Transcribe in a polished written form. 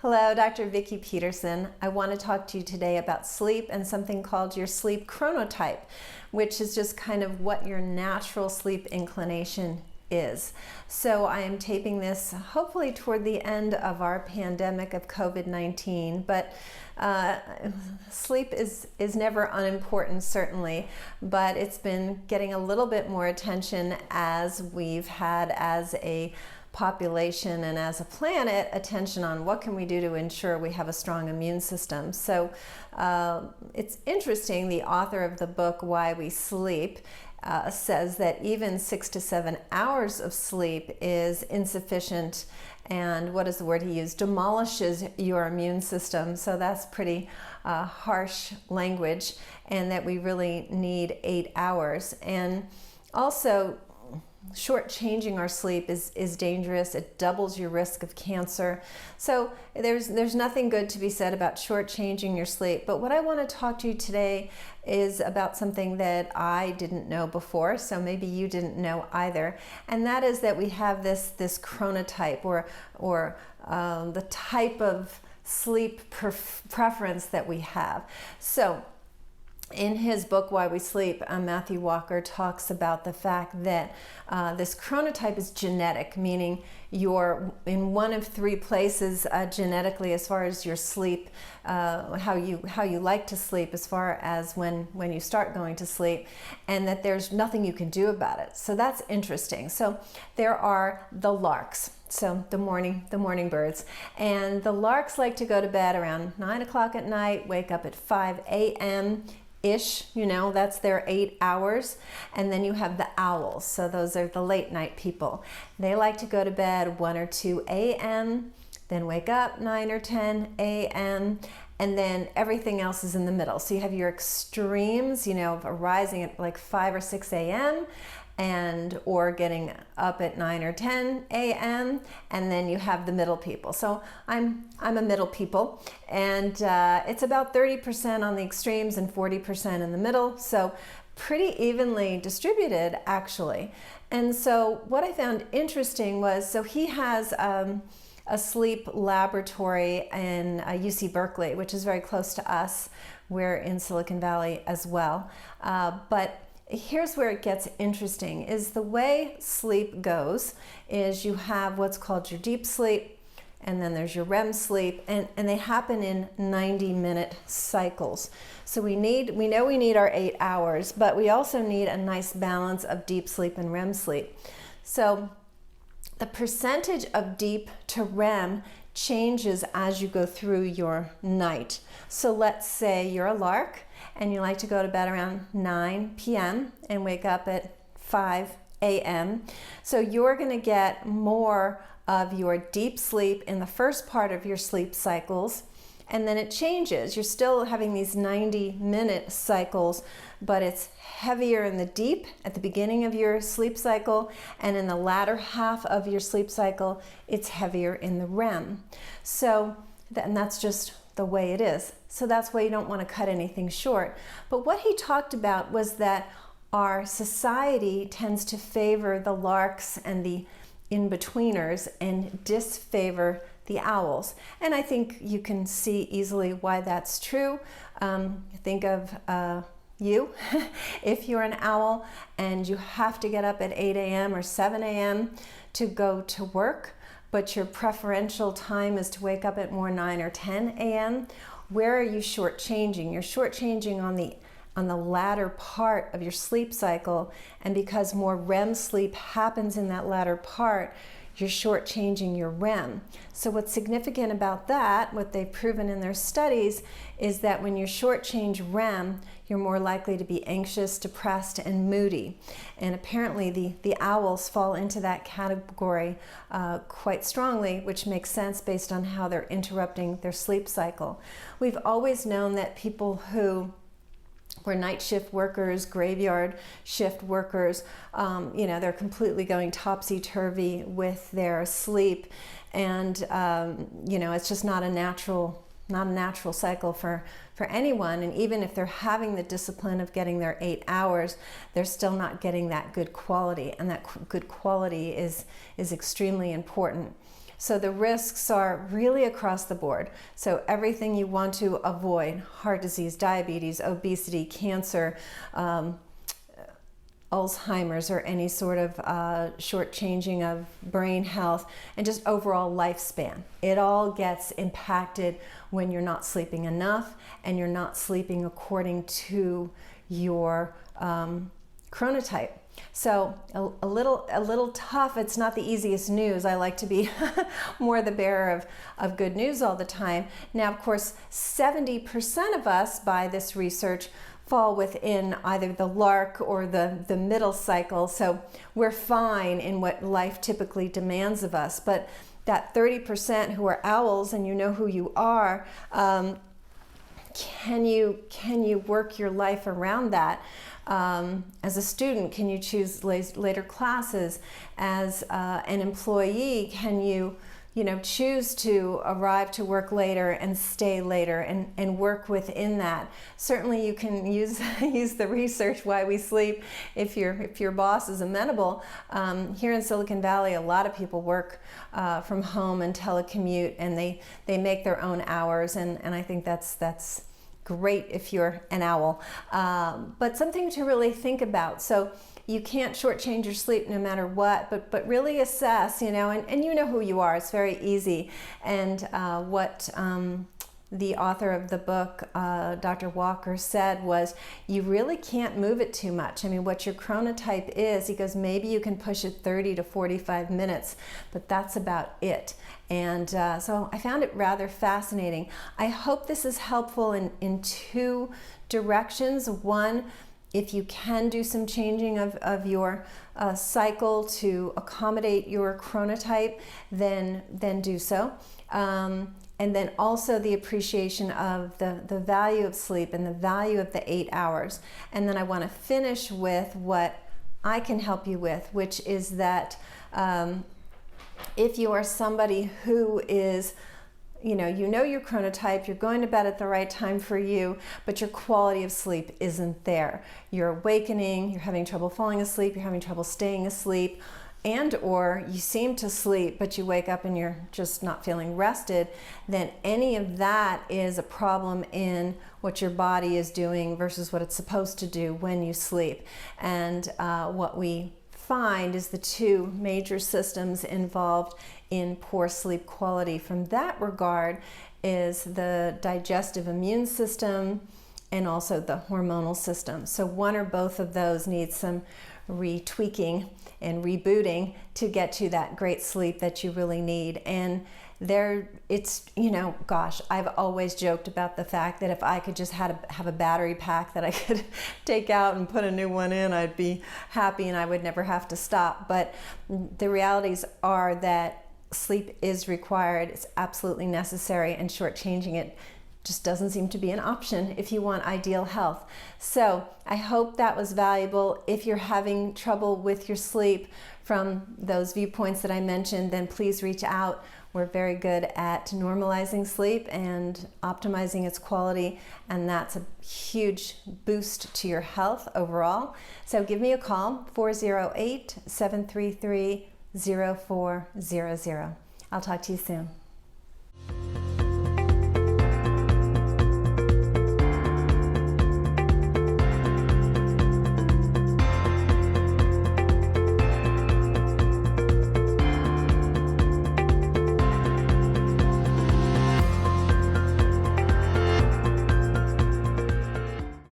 Hello, Dr. Vikki Petersen. I want to talk to you today about sleep and something called your sleep chronotype, which is just kind of what your natural sleep inclination is. So I am taping this hopefully toward the end of our pandemic of COVID-19, but sleep is never unimportant, certainly, but it's been getting a little bit more attention as we've had as a population and as a planet attention on what can we do to ensure we have a strong immune system. So it's interesting, the author of the book Why We Sleep says that even 6 to 7 hours of sleep is insufficient, and what is the word he used? Demolishes your immune system. So that's pretty harsh language, and that we really need 8 hours. And also, shortchanging our sleep is dangerous. It doubles your risk of cancer. So there's nothing good to be said about shortchanging your sleep. But what I want to talk to you today is about something that I didn't know before, so maybe you didn't know either. And that is that we have this chronotype, or the type of sleep preference that we have. So in his book, Why We Sleep, Matthew Walker talks about the fact that this chronotype is genetic, meaning you're in one of 3 places genetically as far as your sleep, how you like to sleep, as far as when you start going to sleep, and that there's nothing you can do about it. So that's interesting. So there are the larks. So the morning birds, and the larks like to go to bed around 9 o'clock at night, wake up at 5 a.m. ish, that's their 8 hours. And then you have the owls. So those are the late night people. They like to go to bed 1 or 2 a.m., then wake up 9 or 10 a.m., and then everything else is in the middle. So you have your extremes, of arising at like 5 or 6 a.m., or getting up at 9 or 10 a.m., and then you have the middle people. So I'm a middle people, and it's about 30% on the extremes and 40% in the middle, so pretty evenly distributed, actually. And so what I found interesting was, so he has a sleep laboratory in UC Berkeley, which is very close to us. We're in Silicon Valley as well, but here's where it gets interesting, is the way sleep goes is you have what's called your deep sleep, and then there's your REM sleep, and they happen in 90-minute cycles. So we know we need our 8 hours, but we also need a nice balance of deep sleep and REM sleep. So the percentage of deep to REM changes as you go through your night. So let's say you're a lark and you like to go to bed around 9 p.m. and wake up at 5 a.m. So you're going to get more of your deep sleep in the first part of your sleep cycles, and then it changes. You're still having these 90-minute cycles, but it's heavier in the deep at the beginning of your sleep cycle, and in the latter half of your sleep cycle, it's heavier in the REM. So, and that's just the way it is. So that's why you don't want to cut anything short. But what he talked about was that our society tends to favor the larks and the in-betweeners and disfavor the owls. And I think you can see easily why that's true. Think of you, if you're an owl and you have to get up at 8 a.m. or 7 a.m. to go to work, but your preferential time is to wake up at more 9 or 10 a.m., where are you shortchanging? You're shortchanging on the latter part of your sleep cycle, and because more REM sleep happens in that latter part, you're shortchanging your REM. So what's significant about that, what they've proven in their studies, is that when you shortchange REM, you're more likely to be anxious, depressed, and moody. And apparently the owls fall into that category quite strongly, which makes sense based on how they're interrupting their sleep cycle. We've always known that people who were night shift workers, graveyard shift workers, they're completely going topsy-turvy with their sleep, and it's just not a natural cycle for anyone. And even if they're having the discipline of getting their 8 hours, they're still not getting that good quality, and that good quality is extremely important. So the risks are really across the board. So everything you want to avoid: heart disease, diabetes, obesity, cancer, Alzheimer's, or any sort of shortchanging of brain health, and just overall lifespan. It all gets impacted when you're not sleeping enough and you're not sleeping according to your chronotype. So a little tough. It's not the easiest news. I like to be more the bearer of good news all the time. Now, of course, 70% of us, by this research, fall within either the LARC or the middle cycle. So we're fine in what life typically demands of us. But that 30% who are owls, and you know who you are, can you work your life around that? As a student, can you choose later classes? As an employee, can you choose to arrive to work later and stay later and work within that? Certainly you can use the research why we sleep if your boss is amenable. Here in Silicon Valley, a lot of people work from home and telecommute, and they make their own hours, and I think that's great if you're an owl. But something to really think about. So you can't shortchange your sleep no matter what, but really assess, and you know who you are. It's very easy. And what the author of the book, Dr. Walker, said was, you really can't move it too much. I mean, what your chronotype is, he goes, maybe you can push it 30 to 45 minutes, but that's about it. And so I found it rather fascinating. I hope this is helpful in two directions. One, if you can do some changing of your cycle to accommodate your chronotype, then do so. And then also the appreciation of the value of sleep and the value of the 8 hours. And then I want to finish with what I can help you with, which is that if you are somebody who is, you know your chronotype, you're going to bed at the right time for you, but your quality of sleep isn't there. You're awakening, you're having trouble falling asleep, you're having trouble staying asleep, and or you seem to sleep, but you wake up and you're just not feeling rested, then any of that is a problem in what your body is doing versus what it's supposed to do when you sleep. And what we find is the two major systems involved in poor sleep quality from that regard is the digestive immune system and also the hormonal system. So one or both of those need some retweaking and rebooting to get to that great sleep that you really need. And gosh, I've always joked about the fact that if I could just have a battery pack that I could take out and put a new one in, I'd be happy and I would never have to stop. But the realities are that sleep is required. It's absolutely necessary, and shortchanging it just doesn't seem to be an option if you want ideal health. So I hope that was valuable. If you're having trouble with your sleep from those viewpoints that I mentioned, then please reach out. We're very good at normalizing sleep and optimizing its quality, and that's a huge boost to your health overall. So give me a call, 408-733-0400. I'll talk to you soon.